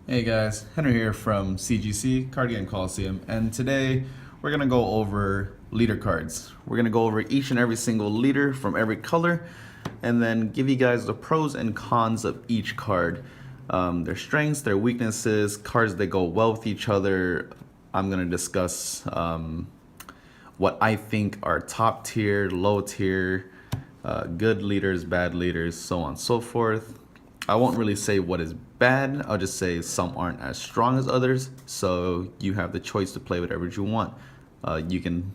Hey guys, Henry here from CGC, Card Game Coliseum, and today we're gonna go over leader cards. We're gonna go over each and every single leader from every color, and then give you guys the pros and cons of each card, their strengths, their weaknesses, cards that go well with each other. I'm gonna discuss what I think are top tier, low tier, good leaders, bad leaders, so on and so forth. I won't really say what is bad. I'll just say some aren't as strong as others. So you have the choice to play whatever you want. You can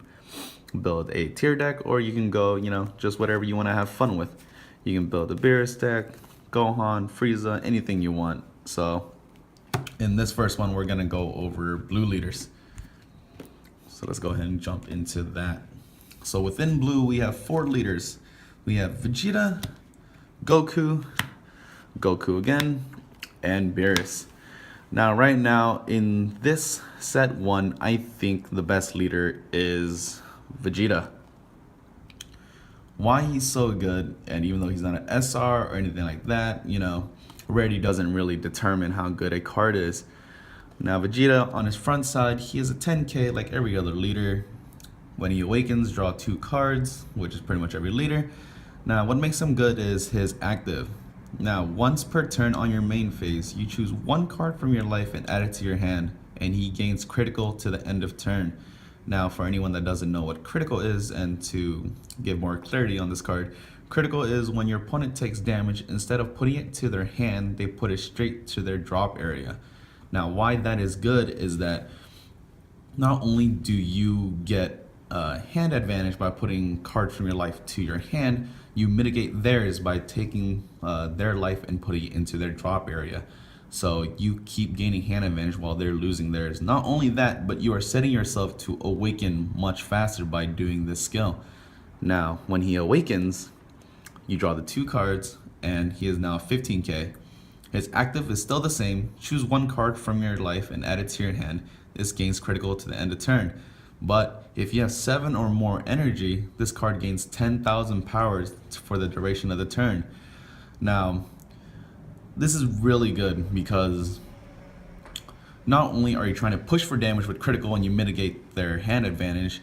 build a tier deck, or you can go, just whatever you want to have fun with. You can build a Beerus deck, Gohan, Frieza, anything you want. So in this first one, we're gonna go over blue leaders. So let's go ahead and jump into that. So within blue, we have 4 leaders. We have Vegeta, Goku, Goku again, and Beerus. Now, right now, in this set 1, I think the best leader is Vegeta. Why he's so good, and even though he's not an SR or anything like that, rarity doesn't really determine how good a card is. Now, Vegeta, on his front side, he is a 10k like every other leader. When he awakens, draw 2 cards, which is pretty much every leader. Now, what makes him good is his active. Now, once per turn on your main phase, you choose 1 card from your life and add it to your hand, and he gains critical to the end of turn. Now, for anyone that doesn't know what critical is, and to give more clarity on this card, critical is when your opponent takes damage, instead of putting it to their hand, they put it straight to their drop area. Now, why that is good is that not only do you get hand advantage by putting cards from your life to your hand, you mitigate theirs by taking their life and putting it into their drop area. So you keep gaining hand advantage while they're losing theirs. Not only that, but you are setting yourself to awaken much faster by doing this skill. Now, when he awakens, you draw the 2 cards, and he is now 15k. His active is still the same. Choose 1 card from your life and add it to your hand. This gains critical to the end of turn. But if you have 7 or more energy, this card gains 10,000 powers for the duration of the turn. Now, this is really good because not only are you trying to push for damage with critical and you mitigate their hand advantage,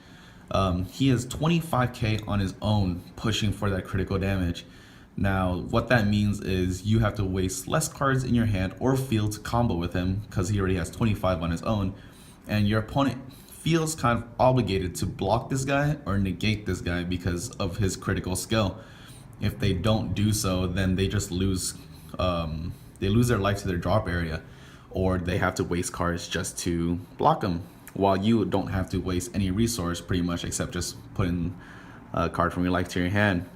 he has 25k on his own pushing for that critical damage. Now, what that means is you have to waste less cards in your hand or field to combo with him because he already has 25 on his own, and your opponent feels kind of obligated to block this guy or negate this guy because of his critical skill. If they don't do so, then they just lose their life to their drop area, or they have to waste cards just to block them, while you don't have to waste any resource pretty much except just putting a card from your life to your hand.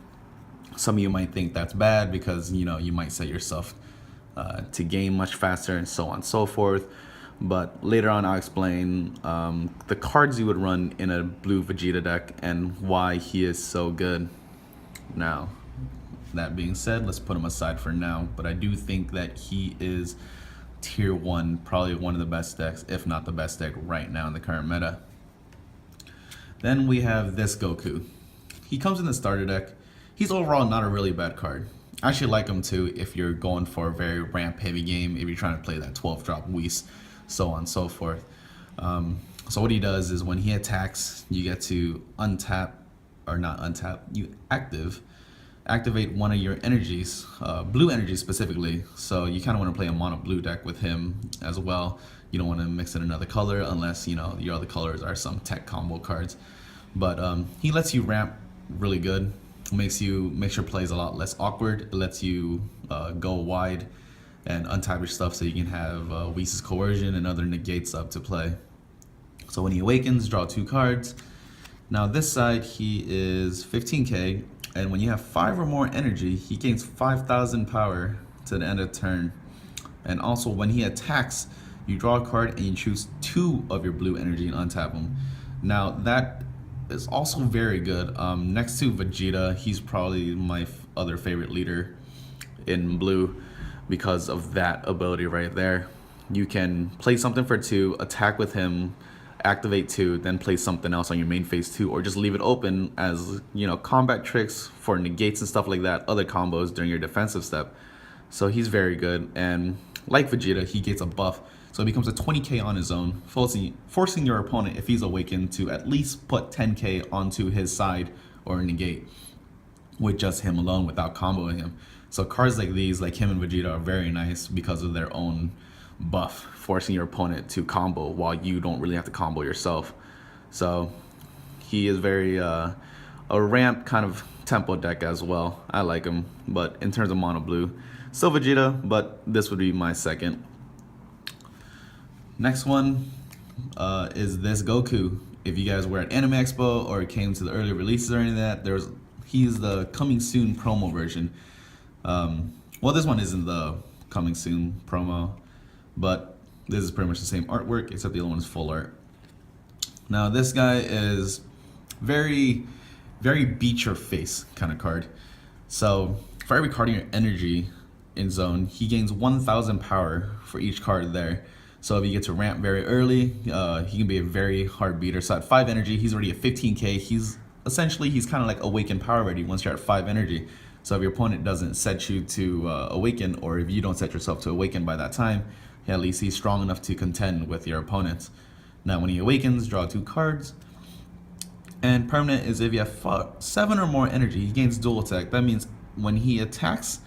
Some of you might think that's bad because you might set yourself to gain much faster and so on and so forth. But later on, I'll explain the cards you would run in a blue Vegeta deck and why he is so good. Now, that being said, let's put him aside for now. But I do think that he is tier 1, probably one of the best decks, if not the best deck right now in the current meta. Then we have this Goku. He comes in the starter deck. He's overall not a really bad card. I actually like him too if you're going for a very ramp heavy game, if you're trying to play that 12 drop Whis, so on and so forth. So what he does is when he attacks, you get to untap, or not untap, you activate one of your energies, blue energies specifically. So you kind of want to play a mono blue deck with him as well. You don't want to mix in another color unless your other colors are some tech combo cards. But he lets you ramp really good. Makes your plays a lot less awkward. It lets you go wide and untap your stuff so you can have Whis' Coercion and other negates up to play. So when he awakens, draw 2 cards. Now this side, he is 15k, and when you have 5 or more energy, he gains 5,000 power to the end of turn. And also when he attacks, you draw a card and you choose 2 of your blue energy and untap them. Now that is also very good. Next to Vegeta, he's probably my other favorite leader in blue because of that ability right there. You can play something for 2, attack with him, activate 2, then play something else on your main phase 2, or just leave it open as combat tricks for negates and stuff like that, other combos during your defensive step. So he's very good. And like Vegeta, he gets a buff. So it becomes a 20k on his own, forcing your opponent, if he's awakened, to at least put 10k onto his side or negate with just him alone without comboing him. So cards like these, like him and Vegeta, are very nice because of their own buff, forcing your opponent to combo while you don't really have to combo yourself. So he is very a ramp kind of tempo deck as well. I like him, but in terms of mono blue, still Vegeta, but this would be my second. Next one is this Goku. If you guys were at Anime Expo or came to the early releases or any of that, he's the coming soon promo version. Well, this one isn't the coming soon promo, but this is pretty much the same artwork, except the other one is full art. Now this guy is very beat your face kind of card. So for every card in your energy in zone, he gains 1000 power for each card there. So if you get to ramp very early, he can be a very hard beater. So at 5 energy, he's already at 15k. He's kind of like awakened power ready once you're at 5 energy. So if your opponent doesn't set you to awaken, or if you don't set yourself to awaken by that time, at least he's strong enough to contend with your opponents. Now when he awakens, draw 2 cards. And permanent is if you have 7 or more energy, he gains dual attack. That means when he attacks,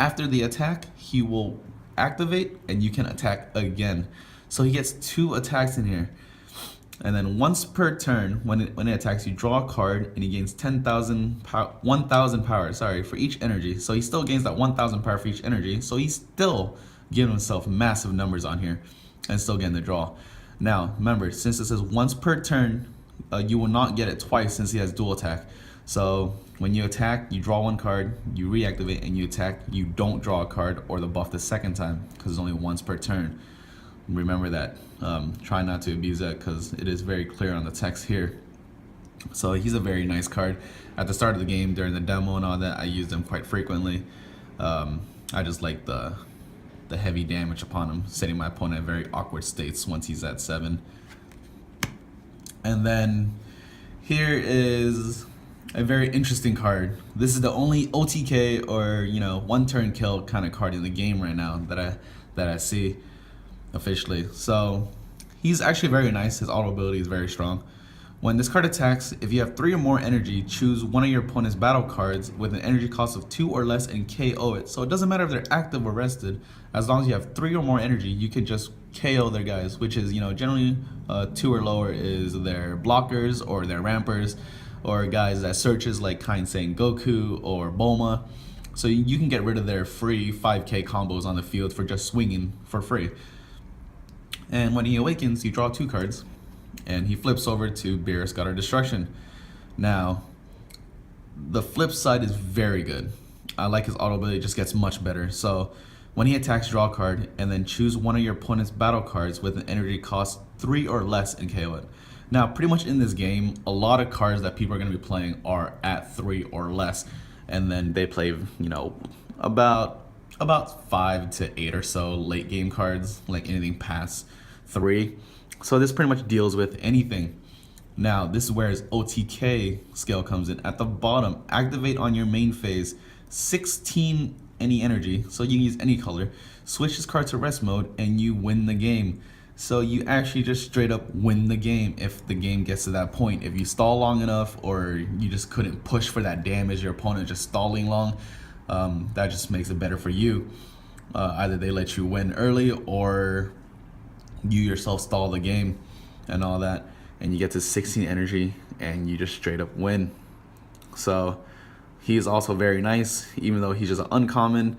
after the attack, he will activate and you can attack again. So he gets 2 attacks in here. And then once per turn, when it attacks, you draw a card and he gains 1,000 power, for each energy. So he still gains that 1,000 power for each energy. So he's still giving himself massive numbers on here and still getting the draw. Now, remember, since it says once per turn, you will not get it twice since he has dual attack. So when you attack, you draw 1 card, you reactivate, and you attack, you don't draw a card or the buff the second time because it's only once per turn. Remember that. Try not to abuse that because it is very clear on the text here. So he's a very nice card. At the start of the game, during the demo and all that, I used him quite frequently. I just like the heavy damage upon him, setting my opponent in very awkward states once he's at 7. And then here is a very interesting card. This is the only OTK or one turn kill kind of card in the game right now that I see officially. So he's actually very nice. His auto ability is very strong. When this card attacks, if you have 3 or more energy, choose one of your opponent's battle cards with an energy cost of 2 or less and KO it. So it doesn't matter if they're active or rested. As long as you have 3 or more energy, you can just KO their guys, which is, generally 2 or lower is their blockers or their rampers or guys that searches like kind saying Goku or Bulma. So you can get rid of their free 5k combos on the field for just swinging for free. And when he awakens, you draw 2 cards. And he flips over to Beerus, God of Destruction. Now, the flip side is very good. I like his auto ability, it just gets much better. So, when he attacks, draw a card, and then choose one of your opponent's battle cards with an energy cost 3 or less and KO it. Now, pretty much in this game, a lot of cards that people are going to be playing are at 3 or less. And then they play, about 5 to 8 or so late game cards, like anything past 3. So this pretty much deals with anything. Now, this is where his OTK skill comes in. At the bottom, activate on your main phase 16 any energy, so you can use any color. Switch this card to rest mode and you win the game. So you actually just straight up win the game if the game gets to that point. If you stall long enough or you just couldn't push for that damage, your opponent just stalling long, that just makes it better for you. Either they let you win early or you yourself stall the game and all that, and you get to 16 energy and you just straight up win. So he's also very nice, even though he's just an uncommon.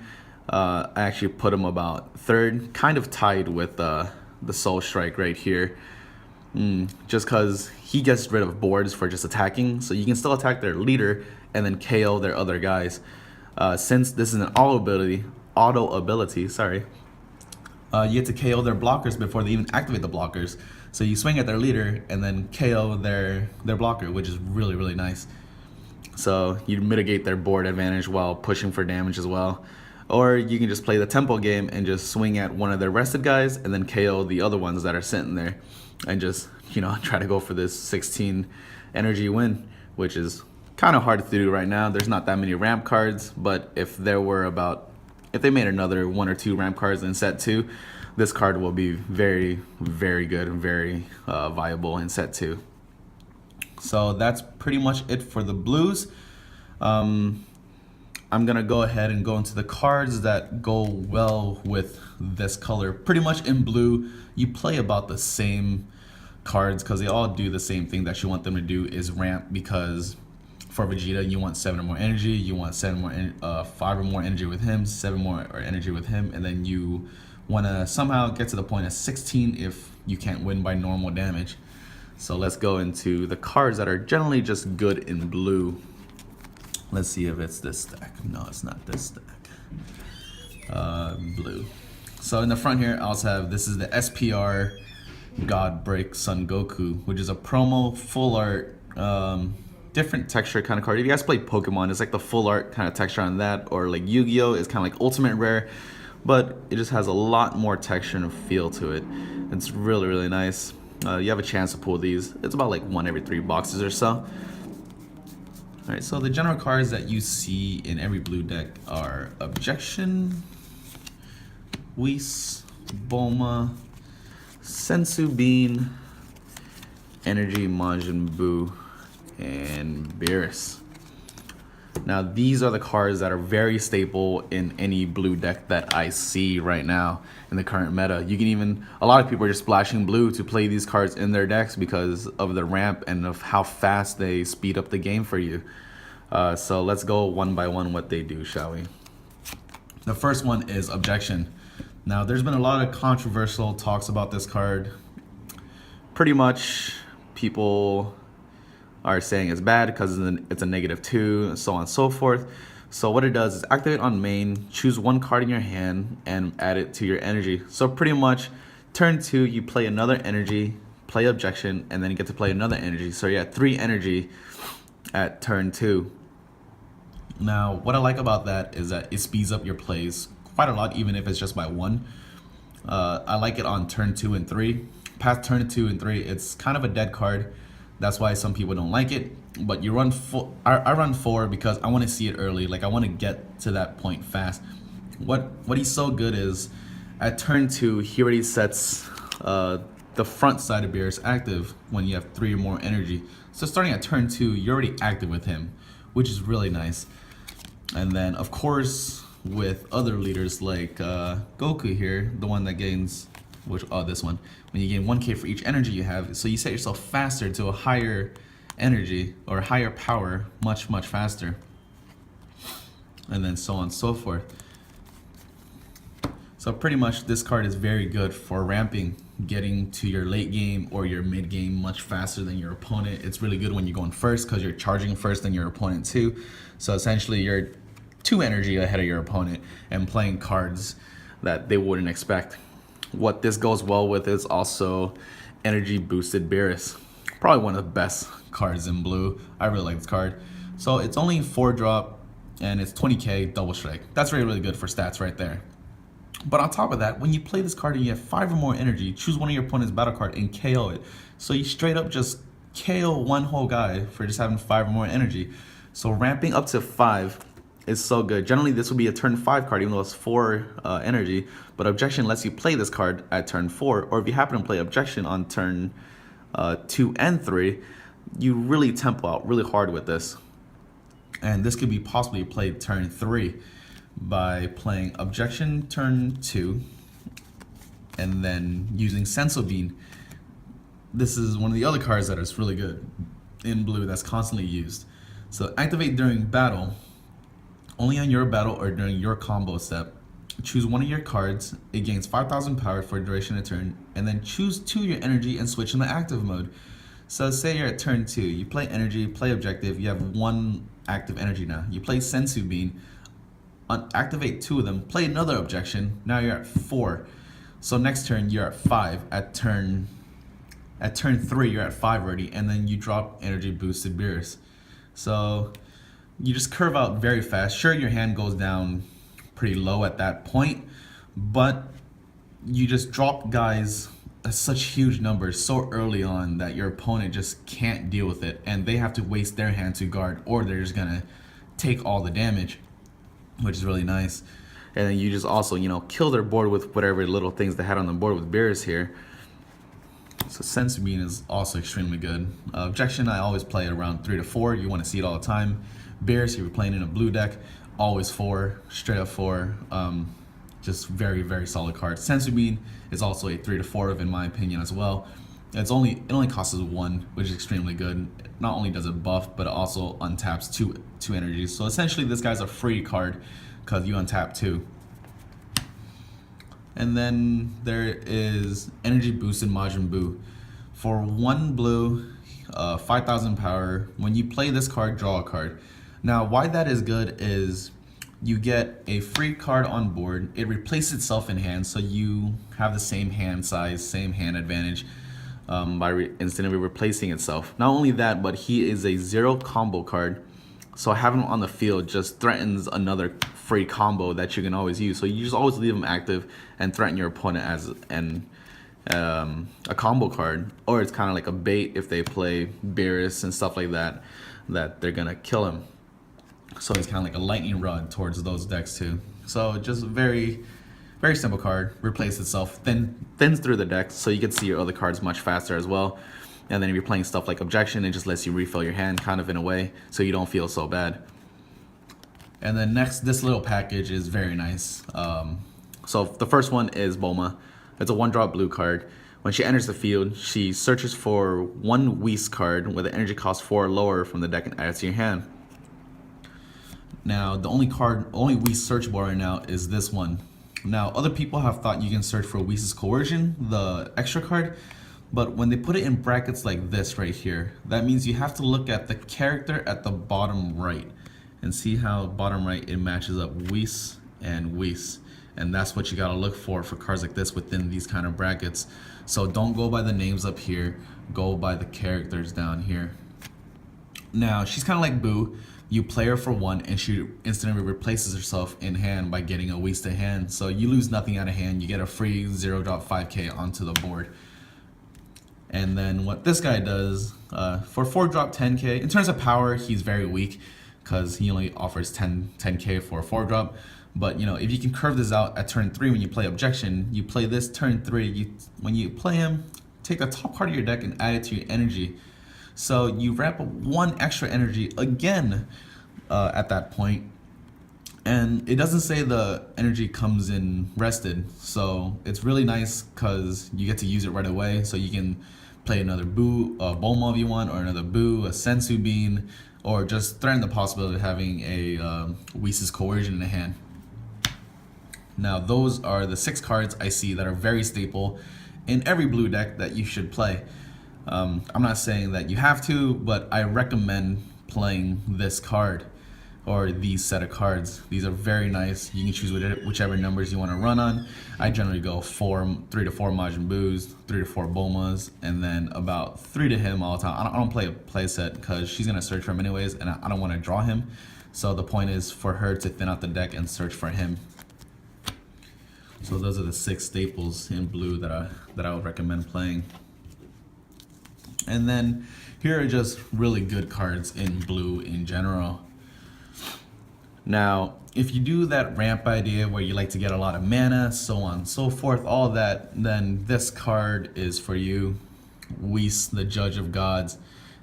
I actually put him about 3rd, kind of tied with the Soul Strike right here, just because he gets rid of boards for just attacking, so you can still attack their leader and then KO their other guys. Since this is an auto ability, you get to KO their blockers before they even activate the blockers. So you swing at their leader and then KO their blocker, which is really, really nice. So you mitigate their board advantage while pushing for damage as well. Or you can just play the tempo game and just swing at one of their rested guys and then KO the other ones that are sitting there and just, try to go for this 16 energy win, which is kind of hard to do right now. There's not that many ramp cards, but if there if they made another 1 or 2 ramp cards in set 2, this card will be very, very good and very viable in set 2. So that's pretty much it for the blues. I'm gonna go ahead and go into the cards that go well with this color. Pretty much in blue, you play about the same cards because they all do the same thing that you want them to do, is ramp, because for Vegeta you want 7 or more energy, you want 5 or more energy with him, 7 more or energy with him, and then you want to somehow get to the point of 16 if you can't win by normal damage. So let's go into the cards that are generally just good in blue. Let's see if it's this stack. No, it's not this stack. Blue. So in the front here, I also have, this is the SPR God Break Son Goku, which is a promo full art, different texture kind of card. If you guys play Pokemon, it's like the full art kind of texture on that, or like Yu-Gi-Oh! It's kind of like ultimate rare, but it just has a lot more texture and feel to it. It's really, really nice. You have a chance to pull these. It's about like 1 every 3 boxes or so. Alright, so the general cards that you see in every blue deck are Objection, Whis, Bulma, Sensu Bean, Energy Majin Buu, and Beerus. Now these are the cards that are very staple in any blue deck that I see right now in the current meta. You can even, a lot of people are just splashing blue to play these cards in their decks because of the ramp and of how fast they speed up the game for you. So let's go one by one what they do, shall we? The first one is Objection. Now there's been a lot of controversial talks about this card. Pretty much people are saying it's bad because it's a -2, so on and so forth. So what it does is activate on main, choose 1 card in your hand and add it to your energy. So pretty much turn 2, you play another energy, play Objection, and then you get to play another energy. So you're at 3 energy at turn 2. Now what I like about that is that it speeds up your plays quite a lot, even if it's just by 1. I like it on turn 2 and 3. Past turn 2 and 3, it's kind of a dead card. That's why some people don't like it. But you run I run 4 because I want to see it early. Like, I want to get to that point fast. What he's so good is at turn 2, he already sets the front side of Beerus active when you have 3 or more energy. So starting at turn 2, you're already active with him, which is really nice. And then of course with other leaders like Goku here, the one that gains, this one, when you gain 1k for each energy you have, so you set yourself faster to a higher energy or higher power much faster, and then so on and so forth. So pretty much this card is very good for ramping, getting to your late game or your mid game much faster than your opponent. It's really good when you're going first because you're charging first than your opponent too. So essentially you're 2 energy ahead of your opponent and playing cards that they wouldn't expect. What this goes well with is also Energy Boosted Beerus. Probably one of the best cards in blue. I really like this card. So it's only 4 drop and it's 20k double strike. That's really, really good for stats right there. But on top of that, when you play this card and you have 5 or more energy, choose one of your opponent's battle card and KO it. So you straight up just KO one whole guy for just having 5 or more energy. So ramping up to 5 is so good. Generally this would be a turn 5 card even though it's 4 energy, but Objection lets you play this card at turn 4, or if you happen to play Objection on turn 2 and 3, you really tempo out really hard with this. And this could be possibly played turn 3 by playing Objection turn 2 and then using Sensu Bean. This is one of the other cards that is really good in blue that's constantly used. So activate during battle, only on your battle or during your combo step. Choose one of your cards, it gains 5,000 power for a duration of turn, and then choose 2 your energy and switch into active mode. So say you're at turn 2, you play energy, play objective, you have 1 active energy now. You play Sensu Bean, activate 2 of them, play another Objection, now you're at 4. So next turn you're at 5, at turn 3 you're at 5 already, and then you drop Energy Boosted Beerus. So you just curve out very fast. Sure, your hand goes down pretty low at that point, but you just drop guys such huge numbers so early on that your opponent just can't deal with it, and they have to waste their hand to guard, or they're just gonna take all the damage, which is really nice. And then you just also, you know, kill their board with whatever little things they had on the board with Beerus here. So Sensu Bean is also extremely good. Objection, I always play it around 3 to 4. You want to see it all the time. Beerus, if you're playing in a blue deck, always 4, straight up 4. Just very, very solid card. Sensu Bean is also a 3 to 4 in my opinion as well. It only costs us 1, which is extremely good. Not only does it buff, but it also untaps two energies. So essentially, this guy's a free card because you untap 2. And then there is Energy Boosted Majin Buu. For 1 blue, 5,000 power, when you play this card, draw a card. Now, why that is good is you get a free card on board. It replaces itself in hand, so you have the same hand size, same hand advantage by instantly replacing itself. Not only that, but he is a 0 combo card. So having him on the field just threatens another free combo that you can always use. So you just always leave him active and threaten your opponent as a combo card. Or it's kind of like a bait if they play Beerus and stuff like that, that they're going to kill him. So he's kind of like a lightning rod towards those decks too. So just very, very simple card. Replace itself, thins through the deck so you can see your other cards much faster as well. And then if you're playing stuff like Objection, it just lets you refill your hand kind of in a way so you don't feel so bad. And then next, this little package is very nice. So the first one is Bulma. It's a 1-drop blue card. When she enters the field, she searches for 1 Whis card with an energy cost 4 or lower from the deck and adds to your hand. Now, the only Whis searchable right now is this one. Now, other people have thought you can search for Whis Coercion, the extra card. But when they put it in brackets like this right here, that means you have to look at the character at the bottom right and see how bottom right it matches up Whis and Whis. And that's what you gotta look for cards like this within these kind of brackets. So don't go by the names up here, go by the characters down here. Now, she's kind of like Boo. You play her for 1 and she instantly replaces herself in hand by getting a Whis to hand. So you lose nothing out of hand, you get a free 0-drop 5k onto the board. And then what this guy does, for 4-drop 10k, in terms of power, he's very weak because he only offers 10k for a 4-drop. But, you know, if you can curve this out at turn 3 when you play Objection, you play this turn 3, when you play him, take the top card of your deck and add it to your energy. So you wrap up 1 extra energy again at that point. And it doesn't say the energy comes in rested, so it's really nice because you get to use it right away. So you can play another Bulma if you want, or another Boo, a Sensu Bean, or just threaten the possibility of having a Whis Coercion in the hand. Now, those are the 6 cards I see that are very staple in every blue deck that you should play. I'm not saying that you have to, but I recommend playing this card. Or these set of cards. These are very nice. You can choose whichever numbers you want to run on. I generally go 3 to 4 Majin Buus, 3 to 4 Bulmas, and then about 3 to him all the time. I don't play a play set because she's gonna search for him anyways, and I don't want to draw him. So the point is for her to thin out the deck and search for him. So those are the 6 staples in blue that I would recommend playing. And then here are just really good cards in blue in general. Now, if you do that ramp idea where you like to get a lot of mana, so on and so forth, all that, then this card is for you. Whis, the Judge of Gods.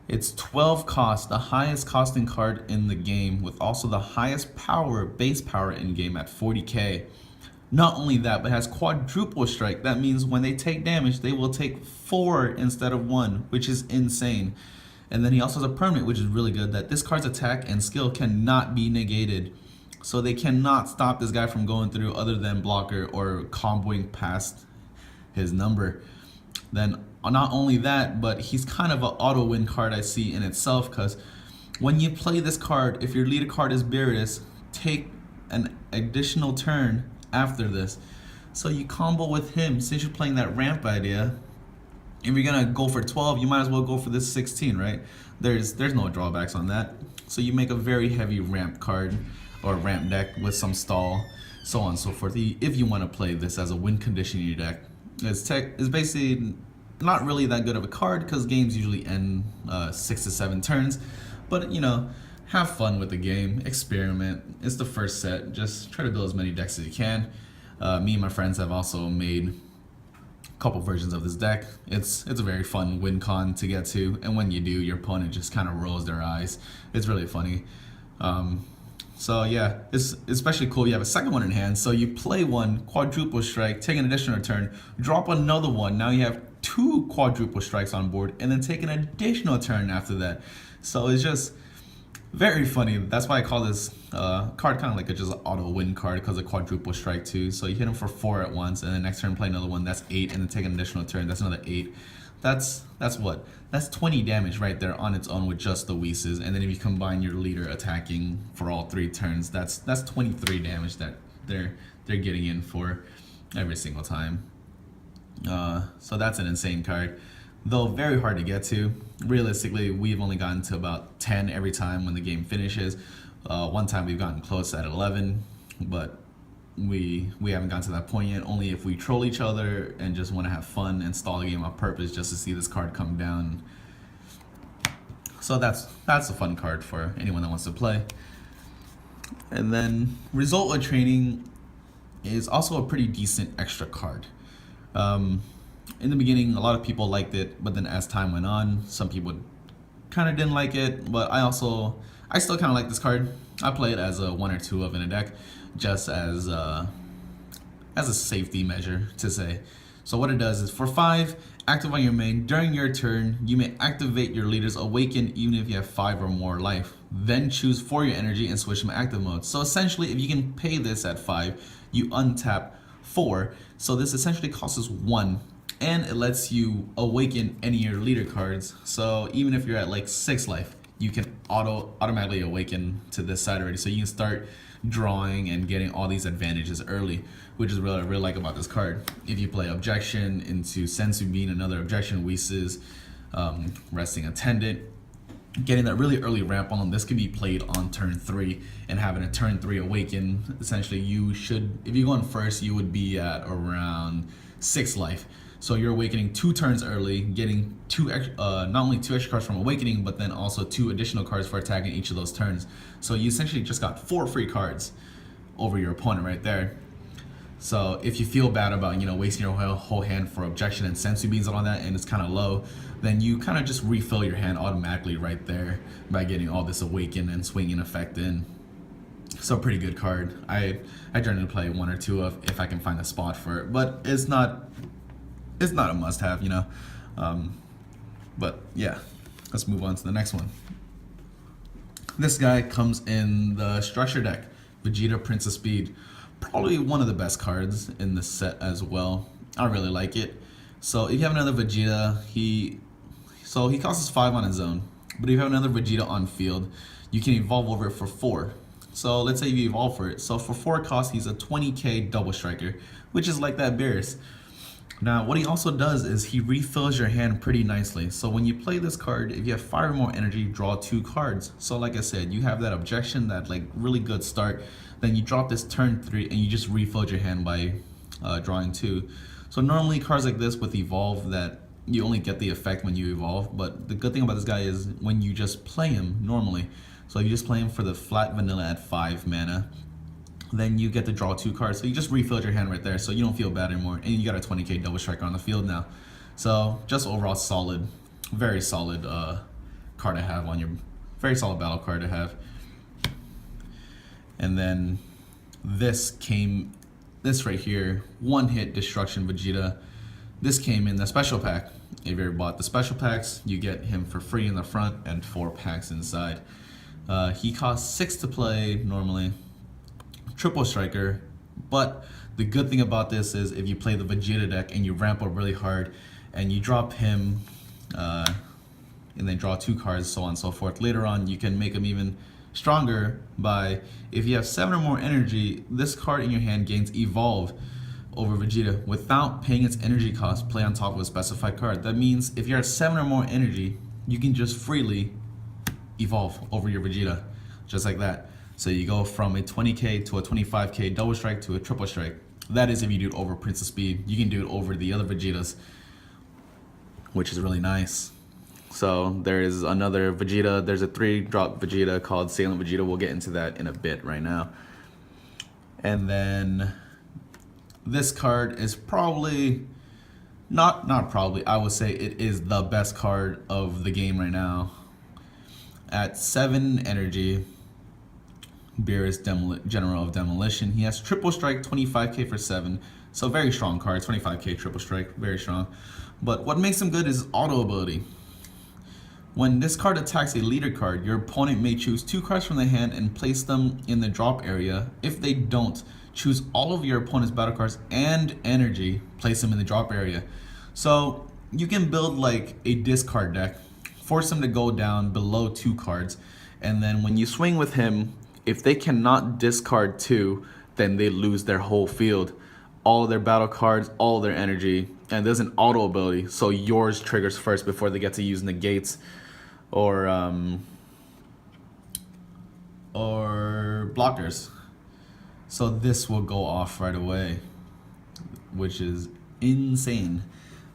It's 12 cost, the highest costing card in the game, with also the highest power, base power in game at 40k. Not only that, but it has quadruple strike. That means when they take damage, they will take 4 instead of 1, which is insane. And then he also has a permanent, which is really good, that this card's attack and skill cannot be negated. So they cannot stop this guy from going through other than blocker or comboing past his number. Then not only that, but he's kind of an auto win card I see in itself, because when you play this card, if your leader card is Beerus, take an additional turn after this. So you combo with him. Since you're playing that ramp idea, if you're gonna go for 12, you might as well go for this 16, right? There's no drawbacks on that. So you make a very heavy ramp card or ramp deck with some stall, so on and so forth. If you want to play this as a win condition in your deck, it's basically not really that good of a card because games usually end 6 to 7 turns. But you know, have fun with the game, experiment. It's the first set. Just try to build as many decks as you can. Me and my friends have also made a couple versions of this deck. It's a very fun win con to get to, and when you do, your opponent just kind of rolls their eyes. It's really funny. So yeah, it's especially cool. You have a second one in hand, so you play one quadruple strike, take an additional turn, drop another one. Now you have 2 quadruple strikes on board, and then take an additional turn after that. So it's just very funny. That's why I call this card kind of like a just auto win card, because of quadruple strike too. So you hit him for 4 at once, and then next turn play another one. That's 8, and then take an additional turn. That's another 8. That's what? That's 20 damage right there on its own with just the Whis. And then if you combine your leader attacking for all 3 turns, that's 23 damage that they're getting in for every single time. So that's an insane card, though very hard to get to. Realistically, we've only gotten to about 10 every time when the game finishes. One time we've gotten close at 11, but we haven't gotten to that point yet. Only if we troll each other and just want to have fun and stall the game on purpose just to see this card come down. So that's a fun card for anyone that wants to play. And then Result of Training is also a pretty decent extra card. In the beginning, a lot of people liked it, but then as time went on, some people kind of didn't like it. But I still kind of like this card. I play it as a 1 or 2 of in a deck, just as a safety measure to say. So what it does is, for 5, active on your main. During your turn, you may activate your leader's Awaken even if you have 5 or more life. Then choose 4 your energy and switch them to active mode. So essentially, if you can pay this at 5, you untap 4. So this essentially costs us 1. And it lets you awaken any of your leader cards. So even if you're at like 6 life, you can automatically awaken to this side already. So you can start drawing and getting all these advantages early, which is what I really like about this card. If you play Objection into Sensu Bean, another Objection, Whis, Resting Attendant, getting that really early ramp on them, this could be played on turn 3 and having a turn 3 awaken. Essentially, you should, if you go in first, you would be at around 6 life. So you're awakening 2 turns early, getting not only 2 extra cards from awakening, but then also 2 additional cards for attacking each of those turns. So you essentially just got 4 free cards over your opponent right there. So if you feel bad about, wasting your whole hand for Objection and Sensu Beans and all that, and it's kind of low, then you kind of just refill your hand automatically right there by getting all this awaken and swinging effect in. So pretty good card. I generally play 1 or 2 of if I can find a spot for it, but it's not a must-have, but yeah, let's move on to the next one. This guy comes in the structure deck, Vegeta, Prince of Speed. Probably one of the best cards in the set as well. I really like it. So if you have another Vegeta, he costs us 5 on his own. But if you have another Vegeta on field, you can evolve over it for 4. So let's say you evolve for it. So for 4 costs, he's a 20k double striker, which is like that Beerus. Now, what he also does is he refills your hand pretty nicely. So when you play this card, if you have 5 or more energy, draw 2 cards. So like I said, you have that Objection, that like really good start. Then you drop this turn 3 and you just refilled your hand by drawing 2. So normally cards like this with evolve, that you only get the effect when you evolve. But the good thing about this guy is when you just play him normally. So you just play him for the flat vanilla at 5 mana. Then you get to draw 2 cards. So you just refilled your hand right there, so you don't feel bad anymore. And you got a 20k double striker on the field now. So just overall solid, very solid card to have on your, very solid battle card to have. And then this right here, 1-hit Destruction Vegeta. This came in the special pack. If you ever bought the special packs, you get him for free in the front and 4 packs inside. He costs 6 to play normally. Triple striker, but the good thing about this is if you play the Vegeta deck and you ramp up really hard and you drop him and then draw 2 cards, so on and so forth, later on you can make him even stronger by, if you have 7 or more energy, this card in your hand gains evolve over Vegeta without paying its energy cost. Play on top of a specified card. That means if you're at 7 or more energy, you can just freely evolve over your Vegeta, just like that. So you go from a 20k to a 25k double strike to a triple strike. That is if you do it over Prince of Speed. You can do it over the other Vegetas, which is really nice. So there is another Vegeta. There's a 3-drop Vegeta called Salient Vegeta. We'll get into that in a bit right now. And then this card is probably, not probably, I would say it is the best card of the game right now. At 7 energy, Beerus, General of Demolition. He has triple strike, 25k for 7. So very strong card, 25k triple strike, very strong. But what makes him good is auto ability. When this card attacks a leader card, your opponent may choose 2 cards from the hand and place them in the drop area. If they don't, choose all of your opponent's battle cards and energy, place them in the drop area. So you can build like a discard deck, force them to go down below 2 cards, and then when you swing with him, if they cannot discard 2, then they lose their whole field. All their battle cards, all their energy, and there's an auto ability, so yours triggers first before they get to use negates or blockers. So this will go off right away, which is insane.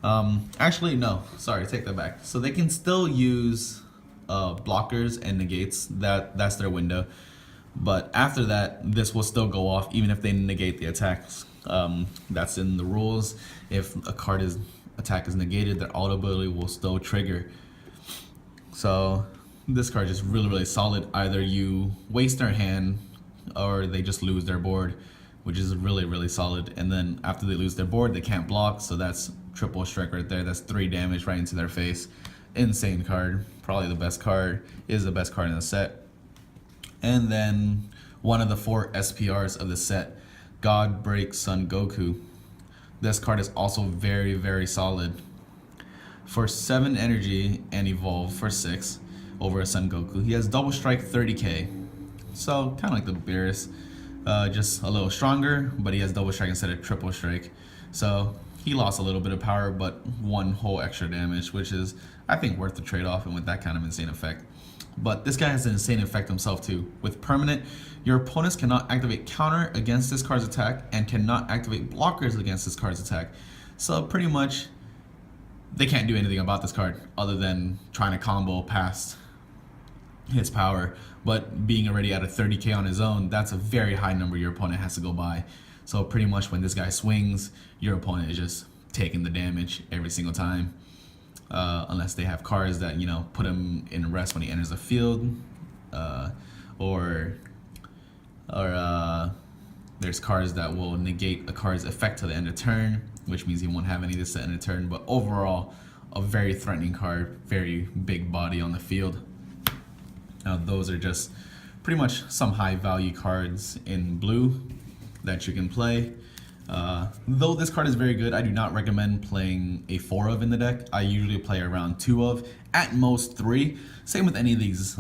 Actually, no, sorry, take that back. So they can still use blockers and negates. That's their window. But after that, this will still go off even if they negate the attacks. That's in the rules. If a card's attack is negated, their auto ability will still trigger. So this card is really, really solid. Either you waste their hand or they just lose their board, which is really, really solid. And then after they lose their board, they can't block. So that's triple strike right there. That's 3 damage right into their face. Insane card. Probably the best card. Is the best card in the set. And then one of the 4 SPRs of the set, God Break Son Goku. This card is also very, very solid. For 7 energy and evolve for 6 over a Son Goku. He has double strike, 30k. So kind of like the Beerus, just a little stronger, but he has double strike instead of triple strike. So he lost a little bit of power, but 1 whole extra damage, which is, I think, worth the trade-off, and with that kind of insane effect. But this guy has an insane effect himself too. With permanent, your opponents cannot activate counter against this card's attack and cannot activate blockers against this card's attack. So pretty much, they can't do anything about this card other than trying to combo past his power. But being already at a 30k on his own, that's a very high number your opponent has to go by. So pretty much when this guy swings, your opponent is just taking the damage every single time. Unless they have cards that, you know, put him in rest when he enters the field, or there's cards that will negate a card's effect to the end of turn, which means he won't have any of this at the end of turn. But overall, a very threatening card, very big body on the field. Now those are just pretty much some high value cards in blue that you can play. Though this card is very good, I do not recommend playing a 4 of in the deck. I usually play around 2 of, at most 3. Same with any of these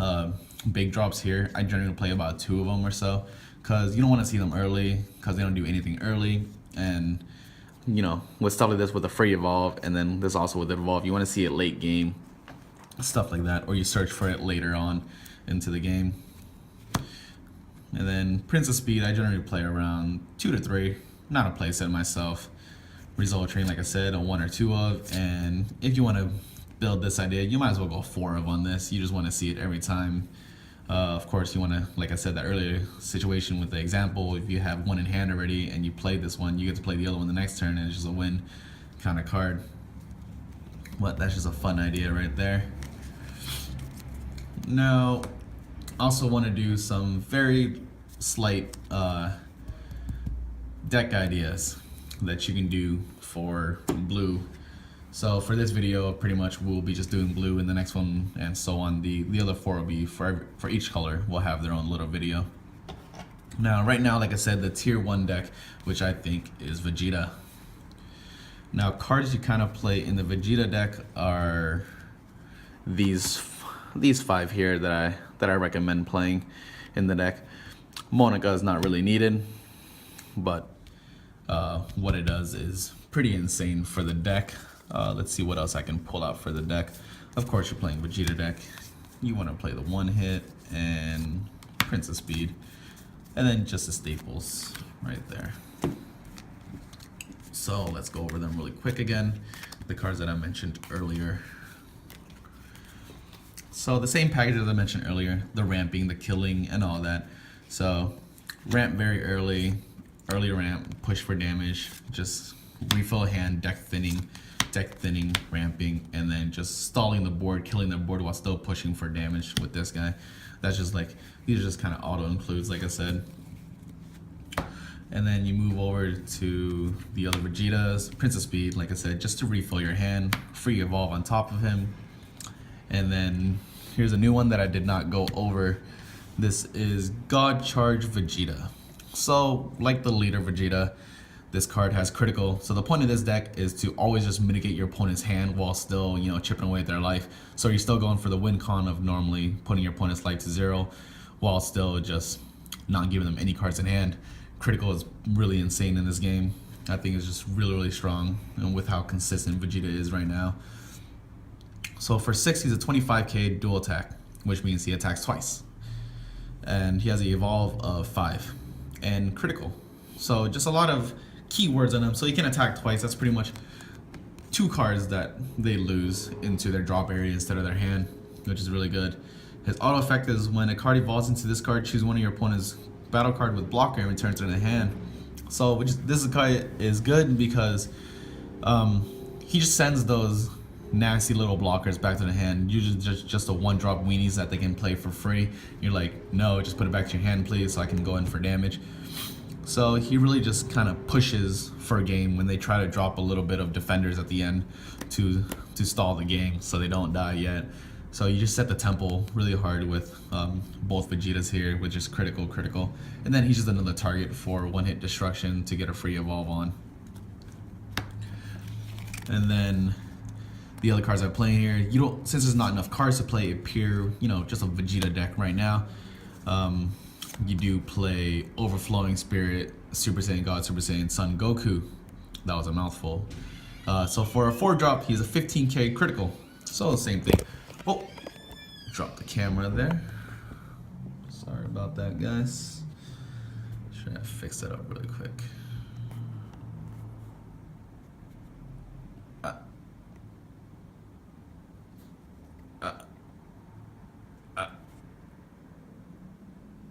big drops here. I generally play about 2 of them or so, because you don't want to see them early, because they don't do anything early. And you know, with stuff like this with a free evolve, and then this also with evolve, you want to see it late game, stuff like that, or you search for it later on into the game. And then Prince of Speed, I generally play around 2 to 3. Not a playset myself. Result Train, like I said, a 1 or 2 of. And if you want to build this idea, you might as well go 4 of on this. You just want to see it every time. Of course, you want to, like I said, that earlier situation with the example, if you have 1 in hand already and you play this one, you get to play the other one the next turn, and it's just a win kind of card. But that's just a fun idea right there. Now, also want to do some very slight deck ideas that you can do for blue. So for this video, pretty much we'll be just doing blue, and the next one and so on. The other 4 will be for each color will have their own little video. Now right now, like I said, the tier 1 deck, which I think is Vegeta. Now cards you kind of play in the Vegeta deck are these 5 here that I recommend playing in the deck. Monica is not really needed, but what it does is pretty insane for the deck. Let's see what else I can pull out for the deck. Of course, you're playing Vegeta deck. You want to play the 1-hit and Prince of Speed, and then just the staples right there. So let's go over them really quick again. The cards that I mentioned earlier. So the same package as I mentioned earlier, the ramping, the killing, and all that. So ramp very early ramp, push for damage, just refill hand, deck thinning, ramping, and then just stalling the board, killing the board while still pushing for damage with this guy. That's just like, these are just kind of auto includes, like I said. And then you move over to the other Vegetas, Prince of Speed, like I said, just to refill your hand, free evolve on top of him. And then here's a new one that I did not go over. This is God Charge Vegeta. So, like the leader Vegeta, this card has critical. So the point of this deck is to always just mitigate your opponent's hand while still, you know, chipping away at their life. So you're still going for the win con of normally putting your opponent's life to 0 while still just not giving them any cards in hand. Critical is really insane in this game. I think it's just really strong, and with how consistent Vegeta is right now. So for 6, he's a 25k dual attack, which means he attacks twice. And he has an evolve of 5 and critical. So just a lot of keywords on him. So he can attack twice. That's pretty much 2 cards that they lose into their drop area instead of their hand, which is really good. His auto effect is when a card evolves into this card, choose one of your opponent's battle card with blocker and returns it in the hand. So this card is good because he just sends those nasty little blockers back to the hand. Usually just a 1-drop weenies that they can play for free. You're like, no, just put it back to your hand, please, so I can go in for damage. So he really just kind of pushes for a game when they try to drop a little bit of defenders at the end to stall the game so they don't die yet. So you just set the tempo really hard with both Vegetas here, which is critical. And then he's just another target for 1-hit destruction to get a free evolve on. And then the other cards I'm playing here, since there's not enough cards to play a pure, just a Vegeta deck right now, you do play Overflowing Spirit, Super Saiyan God, Super Saiyan Son Goku. That was a mouthful. So for a 4-drop, he's a 15k critical. So same thing. Oh, drop the camera there. Sorry about that, guys. Should I fix that up really quick?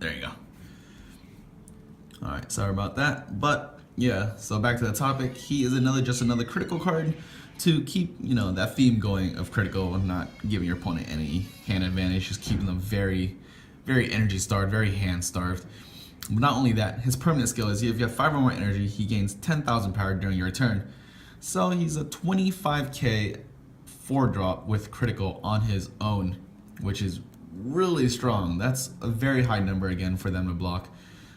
There you go. Alright, sorry about that. But yeah, so back to the topic. He is just another critical card to keep, that theme going of critical and not giving your opponent any hand advantage, just keeping them very, very energy starved, very hand starved. But not only that, his permanent skill is if you have 5 or more energy, he gains 10,000 power during your turn. So he's a 25k 4-drop with critical on his own, which is really strong. That's a very high number again for them to block.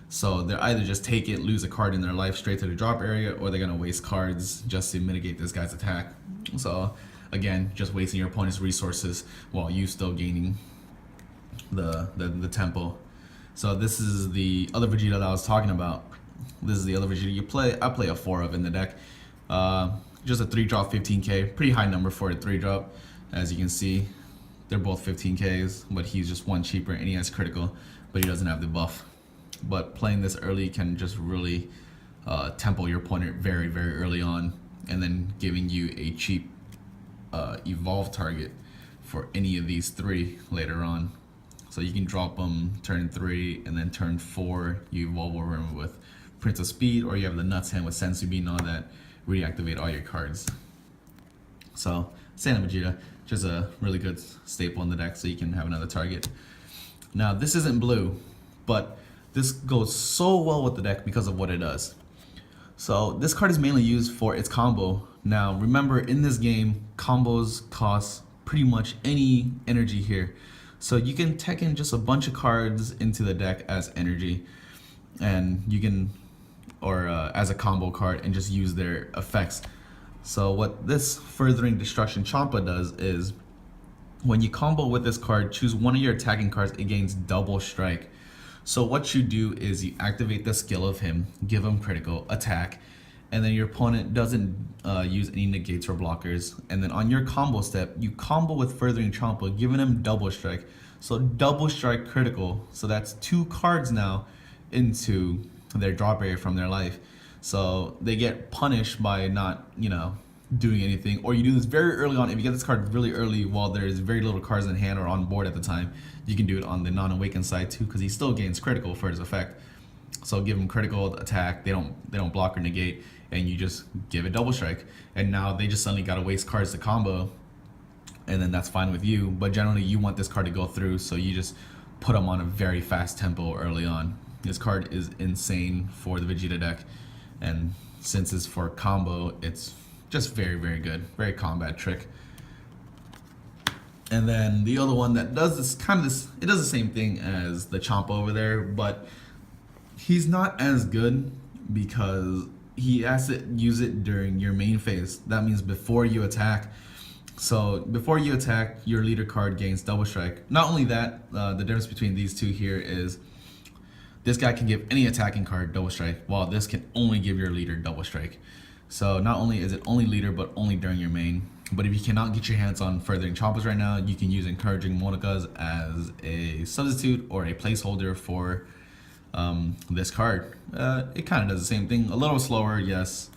So they're either just take it, lose a card in their life straight to the drop area, or they're gonna waste cards just to mitigate this guy's attack. So again, just wasting your opponent's resources while you still gaining the tempo. So this is the other Vegeta that I was talking about. This is the other Vegeta you play. I play a 4 of in the deck. Just a 3-drop 15k, pretty high number for a 3-drop. As you can see, they're both 15ks, but he's just 1 cheaper and he has critical, but he doesn't have the buff. But playing this early can just really tempo your opponent very, very early on, and then giving you a cheap evolve target for any of these 3 later on. So you can drop them turn 3, and then turn 4 you evolve over them with Prince of Speed, or you have the Nuts hand with Sensu Bean and all that, reactivate all your cards. So Saiyan Vegeta, just a really good staple in the deck so you can have another target. Now this isn't blue, but this goes so well with the deck because of what it does. So this card is mainly used for its combo. Now remember, in this game, combos cost pretty much any energy here. So you can tech in just a bunch of cards into the deck as energy, and you can, or as a combo card, and just use their effects. So what this Furthering Destruction Champa does is, when you combo with this card, choose one of your attacking cards, it gains double strike. So what you do is you activate the skill of him, give him critical, attack, and then your opponent doesn't use any negates or blockers. And then on your combo step, you combo with Furthering Champa, giving him double strike. So double strike critical. So that's 2 cards now into their drop area from their life. So they get punished by not, doing anything, or you do this very early on. If you get this card really early while there's very little cards in hand or on board at the time, you can do it on the non-awakened side too, because he still gains critical for his effect. So give him critical attack, they don't block or negate, and you just give it double strike. And now they just suddenly gotta waste cards to combo, and then that's fine with you. But generally you want this card to go through, so you just put them on a very fast tempo early on. This card is insane for the Vegeta deck, and since it's for combo, it's just very, very good. Very combat trick. And then the other one that does this it does the same thing as the Chomp over there, but he's not as good because he has to use it during your main phase. That means before you attack. So before you attack, your leader card gains double strike. Not only that, the difference between these two here is this guy can give any attacking card double strike, while this can only give your leader double strike. So not only is it only leader, but only during your main. But if you cannot get your hands on Furthering Chompas right now, you can use Encouraging Monikas as a substitute or a placeholder for this card. It kind of does the same thing, a little slower, yes,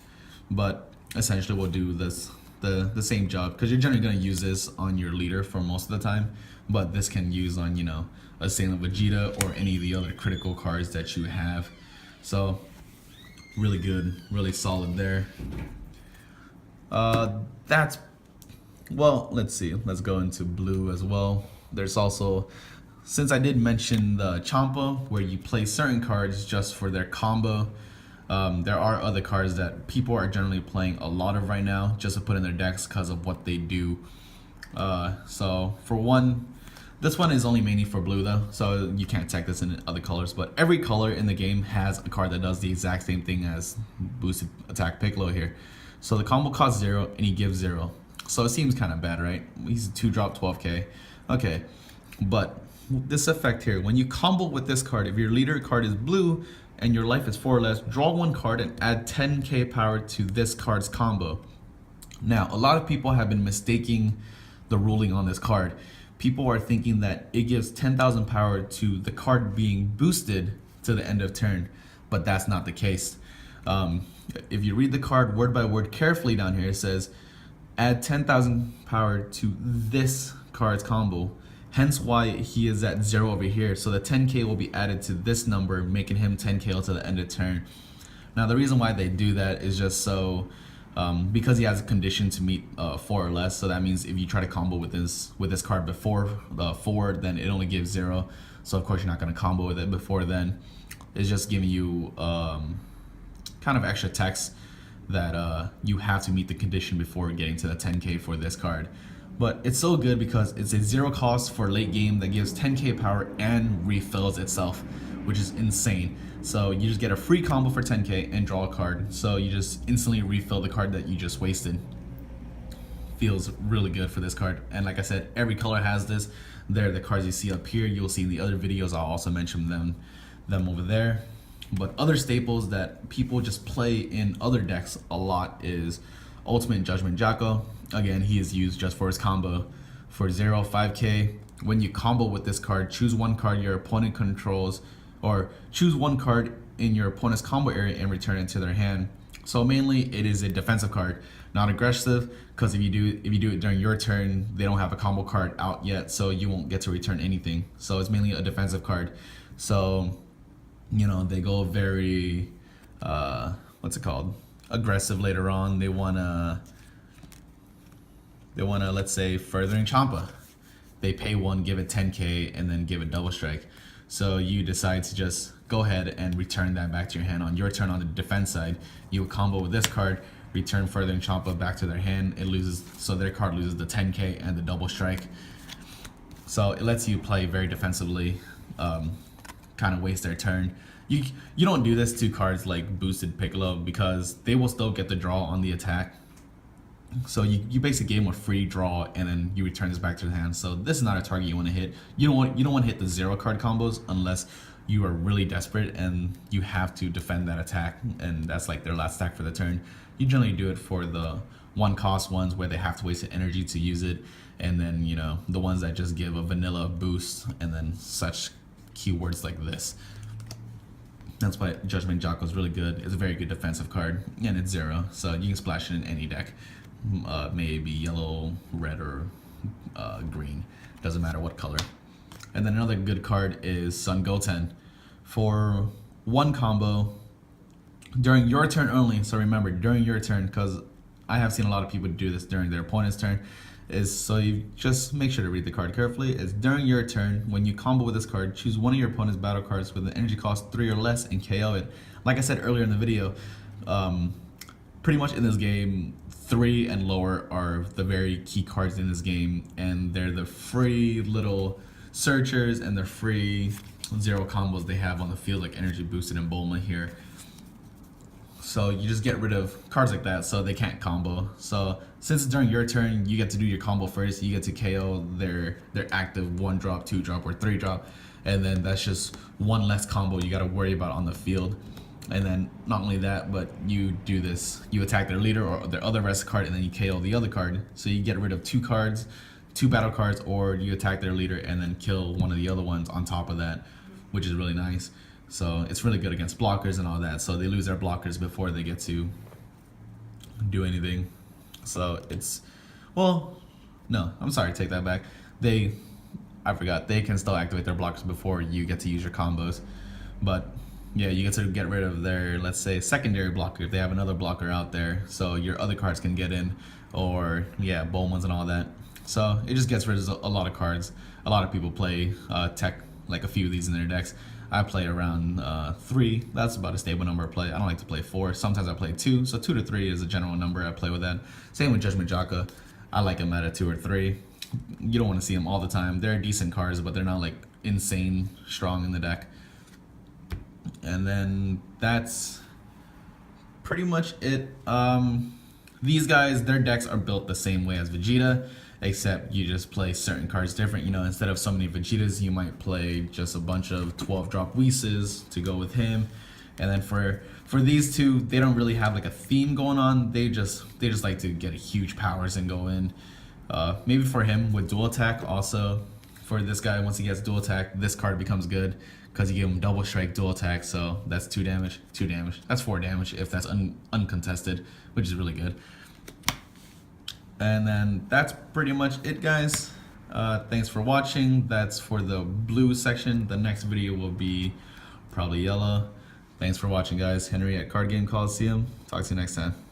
but essentially will do the same job, because you're generally going to use this on your leader for most of the time, but this can use on, you know, a Sailor Vegeta or any of the other critical cards that you have. So really good, really solid there. That's, well, let's see, let's go into blue as well. There's also, since I did mention the Champa where you play certain cards just for their combo, there are other cards that people are generally playing a lot of right now just to put in their decks because of what they do. So for one, this one is only mainly for blue though, so you can't tech this in other colors, but every color in the game has a card that does the exact same thing as boosted attack Piccolo here. So the combo costs 0 and he gives 0. So it seems kind of bad, right? He's a 2-drop 12k. Okay, but this effect here, when you combo with this card, if your leader card is blue and your life is 4 or less, draw 1 card and add 10k power to this card's combo. Now, a lot of people have been mistaking the ruling on this card. People are thinking that it gives 10,000 power to the card being boosted to the end of turn, but that's not the case. If you read the card word by word carefully down here, it says add 10,000 power to this card's combo, hence why he is at 0 over here. So the 10k will be added to this number, making him 10k to the end of turn. Now the reason why they do that is just so because he has a condition to meet 4 or less. So that means if you try to combo with this card before 4, then it only gives 0. So of course you're not going to combo with it before then. It's just giving you kind of extra text that you have to meet the condition before getting to the 10k for this card. But it's so good because it's a 0 cost for late game that gives 10k power and refills itself, which is insane. So you just get a free combo for 10k and draw a card. So you just instantly refill the card that you just wasted. Feels really good for this card. And like I said, every color has this. They're the cards you see up here. You'll see in the other videos. I'll also mention them over there. But other staples that people just play in other decks a lot is Ultimate Judgment Jacko. Again, he is used just for his combo. For 0, 5k, when you combo with this card, choose 1 card your opponent controls, or choose 1 card in your opponent's combo area and return it to their hand. So mainly it is a defensive card, not aggressive, because if you do it during your turn, they don't have a combo card out yet, so you won't get to return anything. So it's mainly a defensive card. So, you know, they go very what's it called? Aggressive later on. They wanna let's say Furthering Champa. They pay 1, give it 10k, and then give it double strike. So you decide to just go ahead and return that back to your hand on your turn on the defense side. You will combo with this card, return Furthering Champa back to their hand. It loses, so their card loses the 10k and the double strike. So it lets you play very defensively, kind of waste their turn. You don't do this to cards like Boosted Piccolo because they will still get the draw on the attack. So you basically gave them a free draw and then you return this back to the hand. So this is not a target you want to hit. You don't want to hit the 0 card combos unless you are really desperate and you have to defend that attack, and that's like their last attack for the turn. You generally do it for the 1 cost ones where they have to waste the energy to use it, and then, you know, the ones that just give a vanilla boost and then such keywords like this. That's why Judgment Jocko is really good. It's a very good defensive card, and it's 0, so you can splash it in any deck. maybe yellow, red, or green. Doesn't matter what color. And then another good card is Sun Goten. For one combo, during your turn only, so remember, during your turn, because I have seen a lot of people do this during their opponent's turn, is so you just make sure to read the card carefully. It's during your turn, when you combo with this card, choose one of your opponent's battle cards with an energy cost 3 or less and KO it. Like I said earlier in the video, pretty much in this game, 3 and lower are the very key cards in this game, and they're the free little searchers and the free 0 combos they have on the field, like Energy Boosted and Bulma here. So you just get rid of cards like that so they can't combo. So since it's during your turn, you get to do your combo first. You get to KO their active 1 drop, 2 drop, or 3 drop, and then that's just one less combo you got to worry about on the field. And then not only that, but you do this, you attack their leader or their other rest card, and then you KO the other card. So you get rid of 2 cards, 2 battle cards, or you attack their leader and then kill one of the other ones on top of that, which is really nice. So it's really good against blockers and all that. So they lose their blockers before they get to do anything. So it's, well, no, I'm sorry, take that back. I forgot, they can still activate their blockers before you get to use your combos. But yeah, you get to get rid of their, let's say, secondary blocker if they have another blocker out there, so your other cards can get in, or yeah, Bulmas and all that. So it just gets rid of a lot of cards. A lot of people play tech, like a few of these in their decks. I play around 3. That's about a stable number I play. I don't like to play 4. Sometimes I play 2. So 2 to 3 is a general number I play with that. Same with Judgment Jaka. I like them at a 2 or 3. You don't want to see them all the time. They're decent cards, but they're not like insane strong in the deck. And then that's pretty much it. These guys, their decks are built the same way as Vegeta, except you just play certain cards different. You know, instead of so many Vegetas, you might play just a bunch of 12 drop Whis to go with him. And then for these two, they don't really have like a theme going on. They just like to get huge powers and go in. Maybe for him with dual attack also. For this guy, once he gets dual attack, this card becomes good because you give him double strike dual attack, so that's 2 damage, 2 damage. That's 4 damage if that's uncontested, which is really good. And then that's pretty much it, guys. Thanks for watching. That's for the blue section. The next video will be probably yellow. Thanks for watching, guys. Henry at Card Game Coliseum. Talk to you next time.